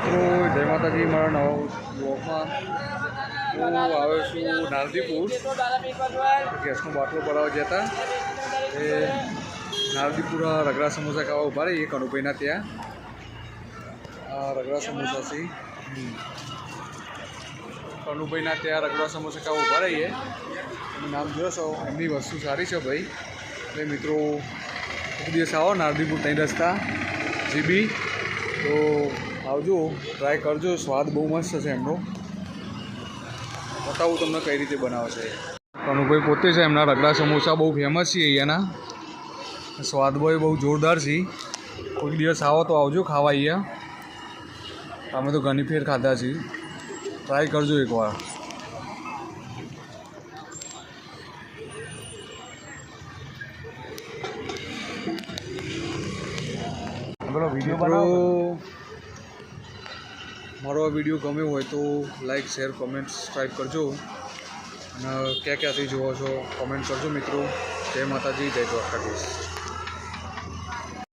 મિત્રો જય માતાજી। મારા નવા બ્લોગમાં હું આવ્યો છું નારદીપુર। ગેસનો બાટલો ભરાવા ગયા હતા એ નારદીપુર રગડા સમોસા ખાવા ઊભા રહીએ કનુભાઈના ત્યાં। આ રગડા સમોસા છે કનુભાઈના ત્યાં રગડા સમોસા ખાવા ઊભા રહીએ। તમે નામ જોશો એમની વસ્તુ સારી છે ભાઈ। એટલે મિત્રો એક દિવસ આવો નારદીપુર ત્યાં રસ્તા જીબી તો આવજો, ટ્રાય કરજો, સ્વાદ બહુ મસ્ત છે એમનો। બતાવું તમને કઈ રીતે બનાવે છે। કનુભાઈ પોતે છે, એમના રગડા સમોસા બહુ ફેમસ છે અહીંયાના, સ્વાદ બહુ જોરદાર છે। કોઈ દિવસ આવો તો આવજો ખાવા અહીંયા। અમે તો ઘણી ફેર ખાધા છે, ટ્રાય કરજો એકવાર। મારો આ વિડીયો ગમ્યો હોય તો લાઈક, શેર, કોમેન્ટ, સબસ્ક્રાઈબ કરજો અને ક્યાં ક્યાંથી જોવો છો કોમેન્ટ કરજો મિત્રો। જય માતાજી, જય દ્વારકાધીશ।